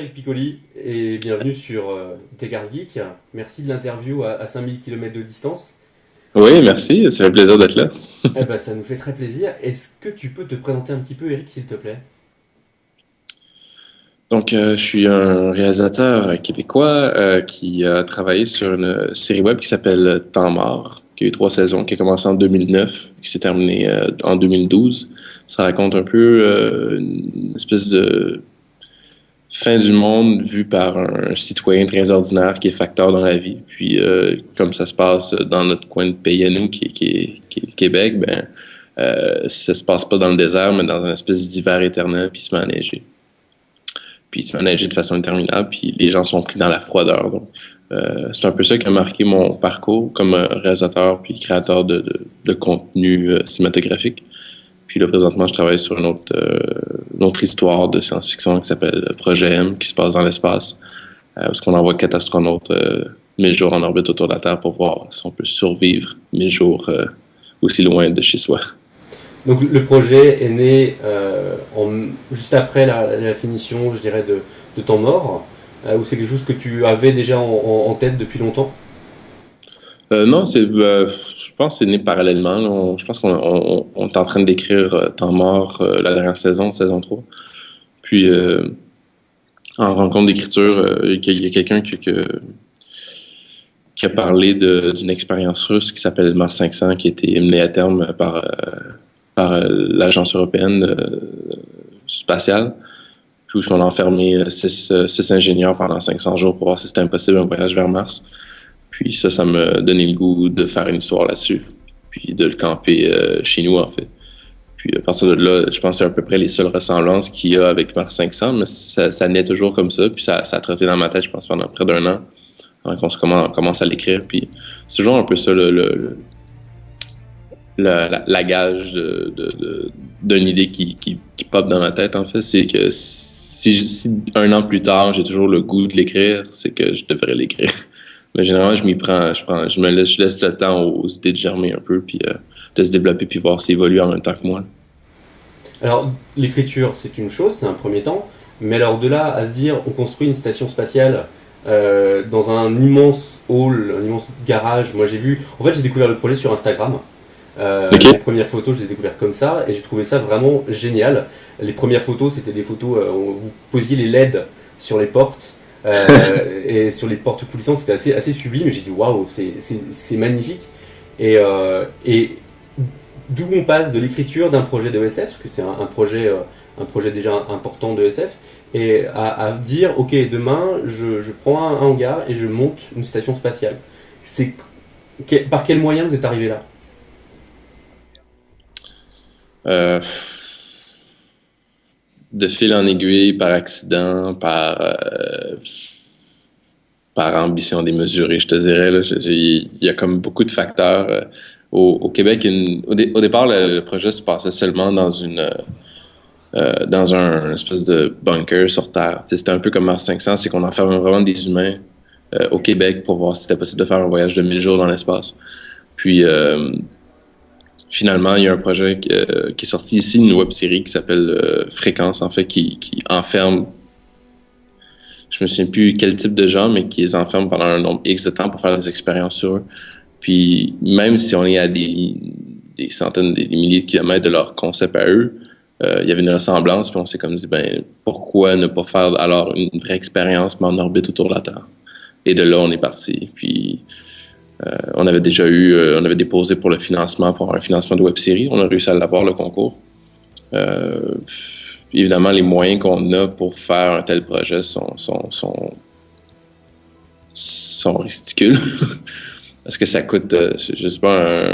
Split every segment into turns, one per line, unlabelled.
Eric Piccoli et bienvenue sur Tegard Geek. Merci de l'interview à 5000 km de distance.
Oui, merci, ça fait plaisir d'être là.
Eh ben, ça nous fait très plaisir. Est-ce que tu peux te présenter un petit peu, Eric, s'il te plaît?
Donc, je suis un réalisateur québécois qui a travaillé sur une série web qui s'appelle Temps mort, qui a eu 3 saisons, qui a commencé en 2009, qui s'est terminée en 2012. Ça raconte un peu une espèce de fin du monde vu par un citoyen très ordinaire qui est facteur dans la vie. Puis, comme ça se passe dans notre coin de pays à nous, qui est le Québec, ben, ça se passe pas dans le désert, mais dans une espèce d'hiver éternel, puis il se met à neiger. Puis il se met à neiger de façon interminable, puis les gens sont pris dans la froideur. Donc, c'est un peu ça qui a marqué mon parcours comme réalisateur puis créateur de contenu cinématographique. Puis là, présentement, je travaille sur une autre histoire de science-fiction qui s'appelle Projet M, qui se passe dans l'espace, où on envoie 4 astronautes 1000 jours en orbite autour de la Terre pour voir si on peut survivre 1000 jours aussi loin de chez soi.
Donc le projet est né juste après la finition, je dirais, de Temps mort, ou c'est quelque chose que tu avais déjà en tête depuis longtemps?
Non, je pense que c'est né parallèlement. Là. Je pense qu'on est en train d'écrire Temps mort, la dernière saison, saison 3. Puis, en rencontre d'écriture, il y a quelqu'un qui a parlé d'une expérience russe qui s'appelle Mars 500, qui a été menée à terme par l'Agence européenne spatiale. Puis, où on a enfermé six ingénieurs pendant 500 jours pour voir si c'était impossible un voyage vers Mars. Puis ça m'a donné le goût de faire une histoire là-dessus, puis de le camper chez nous, en fait. Puis à partir de là, je pense que c'est à peu près les seules ressemblances qu'il y a avec Mars 500, mais ça naît toujours comme ça, puis ça a trotté dans ma tête, je pense, pendant près d'un an, avant qu'on commence à l'écrire. Puis c'est toujours un peu ça, la gage d'une idée qui pop dans ma tête, en fait, c'est que si un an plus tard, j'ai toujours le goût de l'écrire, c'est que je devrais l'écrire. Mais généralement, je m'y prends, je laisse le temps aux idées de germer un peu, puis de se développer, puis voir s'ils évoluent en même temps que moi.
Alors l'écriture c'est une chose, c'est un premier temps, mais alors de là à se dire on construit une station spatiale dans un immense hall, un immense garage, moi j'ai découvert le projet sur Instagram.
OK.
Les premières photos, je les ai découvertes comme ça et j'ai trouvé ça vraiment génial. Les premières photos, c'était des photos où vous posiez les LED sur les portes et sur les portes coulissantes, c'était assez sublime. Et j'ai dit waouh, c'est magnifique. Et d'où on passe de l'écriture d'un projet de SF, parce que c'est un projet déjà important de SF, et à dire ok, demain je prends un hangar et je monte une station spatiale. Par quel moyen vous êtes arrivé là?
Euh, de fil en aiguille, par accident, par ambition démesurée, je te dirais. Là. Il y a comme beaucoup de facteurs. Au Québec, au départ, le projet se passait seulement dans un espèce de bunker sur Terre. Tu sais, c'était un peu comme Mars 500, c'est qu'on enferme vraiment des humains au Québec pour voir si c'était possible de faire un voyage de 1000 jours dans l'espace. Puis, finalement, il y a un projet qui est sorti ici, une web-série qui s'appelle Fréquence, en fait, qui enferme, je me souviens plus quel type de gens, mais qui les enferme pendant un nombre X de temps pour faire des expériences sur eux. Puis même si on est à des centaines, des milliers de kilomètres de leur concept à eux, il y avait une ressemblance, puis on s'est comme dit, ben pourquoi ne pas faire alors une vraie expérience, mais en orbite autour de la Terre? Et de là, on est parti. Puis on avait déposé pour le financement, pour un financement de web-série. On a réussi à l'avoir, le concours. Euh, Évidemment, les moyens qu'on a pour faire un tel projet sont ridicules. Parce que ça coûte, je sais pas,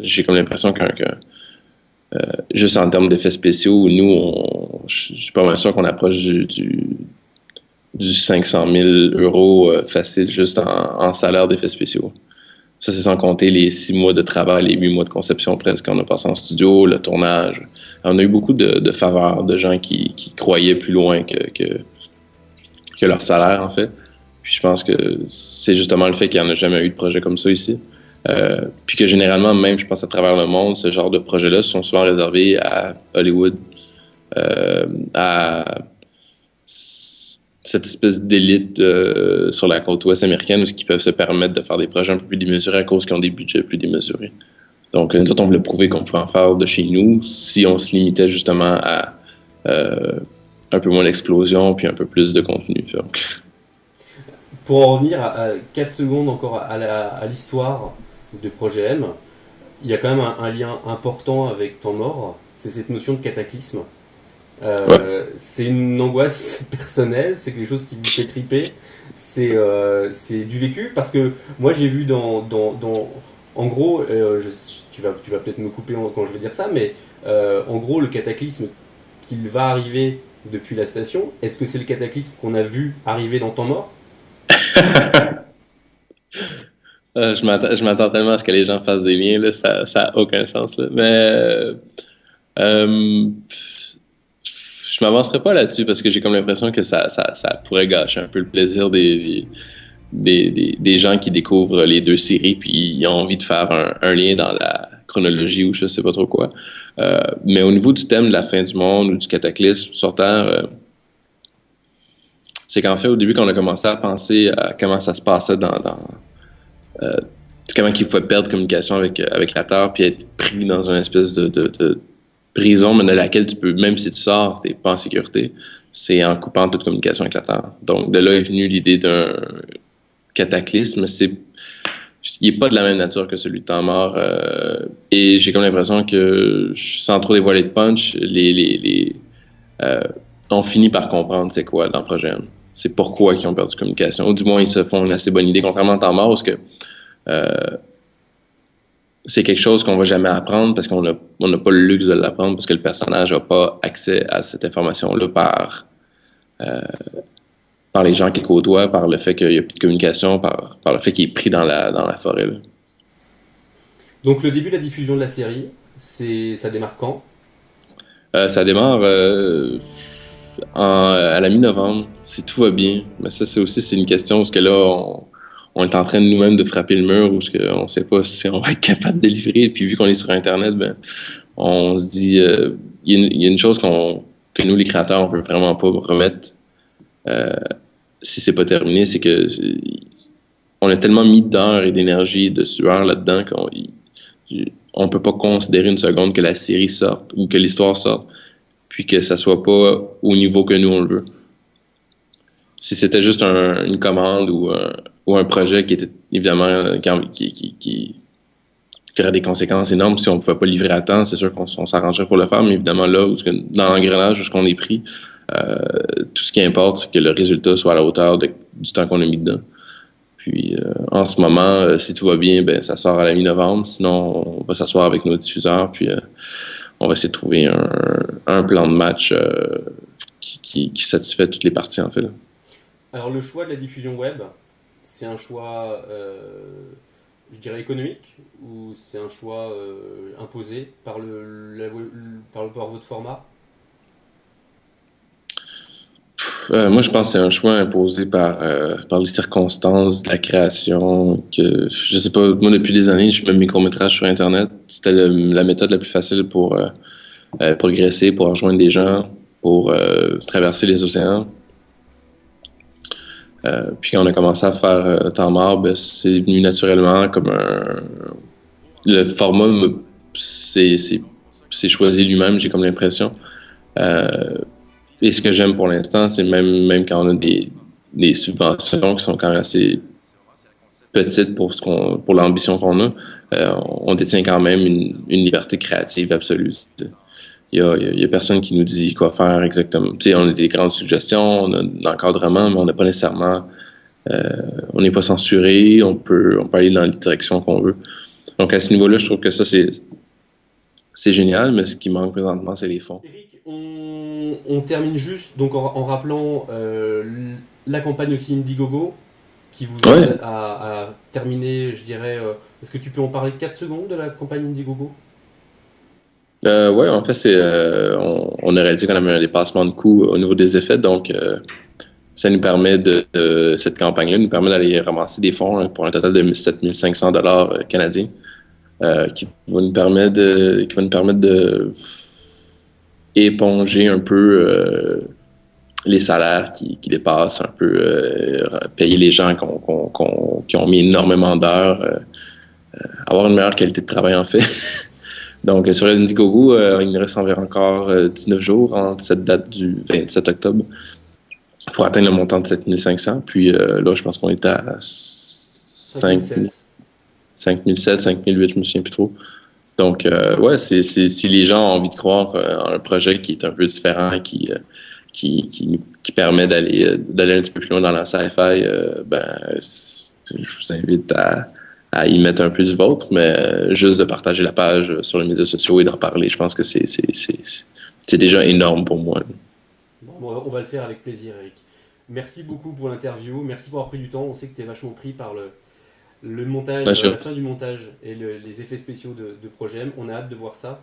j'ai comme l'impression juste en termes d'effets spéciaux, nous, je suis pas mal sûr qu'on approche du 500 000 euros facile juste en salaire d'effets spéciaux. Ça, c'est sans compter les 6 mois de travail, les 8 mois de conception presque qu'on a passé en studio, le tournage. On a eu beaucoup de faveurs, de gens qui croyaient plus loin que leur salaire, en fait. Puis je pense que c'est justement le fait qu'il n'y en a jamais eu de projet comme ça ici. Puis que généralement, même, je pense, à travers le monde, ce genre de projets-là sont souvent réservés à Hollywood, à cette espèce d'élite sur la côte ouest américaine où ils peuvent se permettre de faire des projets un peu plus démesurés à cause qu'ils ont des budgets plus démesurés. Donc, nous autres, on voulait prouver qu'on pouvait en faire de chez nous si on se limitait justement à un peu moins d'explosion puis un peu plus de contenu. Donc.
Pour en revenir à 4 secondes encore à l'histoire de Projet M, il y a quand même un lien important avec Temps mort, c'est cette notion de cataclysme.
Ouais.
C'est une angoisse personnelle, c'est quelque chose qui vous fait triper, c'est du vécu, parce que moi j'ai vu en gros, tu vas peut-être me couper quand je vais dire ça, mais en gros le cataclysme qu'il va arriver depuis la station, est-ce que c'est le cataclysme qu'on a vu arriver dans Temps mort?
Je m'attends tellement à ce que les gens fassent des liens, là, ça a aucun sens. Là. Mais je m'avancerai pas là-dessus parce que j'ai comme l'impression que ça pourrait gâcher un peu le plaisir des gens qui découvrent les deux séries puis ils ont envie de faire un lien dans la chronologie ou je sais pas trop quoi. Mais au niveau du thème de la fin du monde ou du cataclysme sur Terre, c'est qu'en fait, au début, quand on a commencé à penser à comment ça se passait euh, comment il faut perdre communication avec la Terre puis être pris dans une espèce de prison, mais dans laquelle tu peux, même si tu sors, t'es pas en sécurité, c'est en coupant toute communication avec la Terre. Donc, de là est venue l'idée d'un cataclysme. Il n'est pas de la même nature que celui de Temps mort. Et j'ai comme l'impression que, sans trop dévoiler de punch, on finit par comprendre c'est quoi dans le projet M. C'est pourquoi ils ont perdu communication. Ou du moins, ils se font une assez bonne idée, contrairement à Temps mort, parce que c'est quelque chose qu'on va jamais apprendre parce qu'on n'a pas le luxe de l'apprendre parce que le personnage n'a pas accès à cette information-là par les gens qu'il côtoie, par le fait qu'il n'y a plus de communication, par le fait qu'il est pris dans la forêt. Là.
Donc le début de la diffusion de la série, ça démarre quand?
Ça démarre à la mi-novembre, si tout va bien. Mais ça, c'est une question parce que là, on est en train de nous-mêmes de frapper le mur ou on ne sait pas si on va être capable de livrer. Et puis vu qu'on est sur Internet, ben, on se dit, il y a une chose que nous, les créateurs, on peut vraiment pas remettre si c'est pas terminé, c'est que on a tellement mis d'heures et d'énergie et de sueur là-dedans qu'on peut pas considérer une seconde que la série sorte ou que l'histoire sorte puis que ça soit pas au niveau que nous on le veut. Si c'était juste une commande ou un projet qui était évidemment qui aurait des conséquences énormes si on pouvait pas livrer à temps, c'est sûr qu'on s'arrangerait pour le faire, mais évidemment là, dans l'engrenage où on est pris, tout ce qui importe, c'est que le résultat soit à la hauteur du temps qu'on a mis dedans. Puis en ce moment, si tout va bien, ben ça sort à la mi-novembre. Sinon, on va s'asseoir avec nos diffuseurs, puis on va essayer de trouver un plan de match qui satisfait toutes les parties, en fait. Là.
Alors le choix de la diffusion web, c'est un choix, je dirais, économique ou c'est un choix imposé par votre format?
Moi, je pense que c'est un choix imposé par les circonstances de la création. Que je sais pas, moi depuis des années, je fais mes micro-métrages sur Internet. C'était la méthode la plus facile pour progresser, pour rejoindre des gens, pour traverser les océans. Puis quand on a commencé à faire Temps mort, ben, c'est venu naturellement comme le format c'est choisi lui-même, j'ai comme l'impression. Et ce que j'aime pour l'instant, c'est même quand on a des subventions qui sont quand même assez petites pour l'ambition qu'on a, on détient quand même une liberté créative absolue. Il y a personne qui nous dit quoi faire exactement. Tu sais, on a des grandes suggestions, on a de l'encadrement, mais on n'a pas nécessairement, on n'est pas censuré, on peut aller dans la direction qu'on veut. Donc à ce niveau-là, je trouve que ça c'est génial, mais ce qui manque présentement, c'est les fonds.
Eric, on termine juste donc en rappelant la campagne aussi Indiegogo qui vous
Ouais.
aide à terminer, je dirais. Est-ce que tu peux en parler 4 secondes de la campagne Indiegogo?
Ouais, en fait, on a réalisé qu'on avait un dépassement de coûts au niveau des effets, donc ça nous permet cette campagne-là nous permet d'aller ramasser des fonds pour un total de 7 500 $ canadiens, qui va nous permettre de éponger un peu les salaires qui dépassent un peu, payer les gens qui ont mis énormément d'heures, avoir une meilleure qualité de travail en fait. Donc sur Indiegogo, il nous reste environ encore 19 jours entre cette date du 27 octobre pour atteindre le montant de 7500. Puis là, je pense qu'on est à
5007.
5007, 5008, je me souviens plus trop. Donc, ouais, si les gens ont envie de croire en un projet qui est un peu différent et qui permet d'aller un petit peu plus loin dans la sci-fi, je vous invite à y mettre un peu du vôtre, mais juste de partager la page sur les médias sociaux et d'en parler, je pense que c'est déjà énorme pour moi.
Bon, on va le faire avec plaisir, Eric. Merci beaucoup pour l'interview. Merci pour avoir pris du temps. On sait que tu es vachement pris par le montage,
Ouais,
la fin du montage et les effets spéciaux de Projet M. On a hâte de voir ça.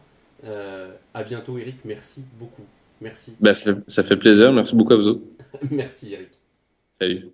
À bientôt, Eric. Merci beaucoup. Merci.
ben, ça fait plaisir. Merci beaucoup à vous autres.
Merci, Eric.
Salut.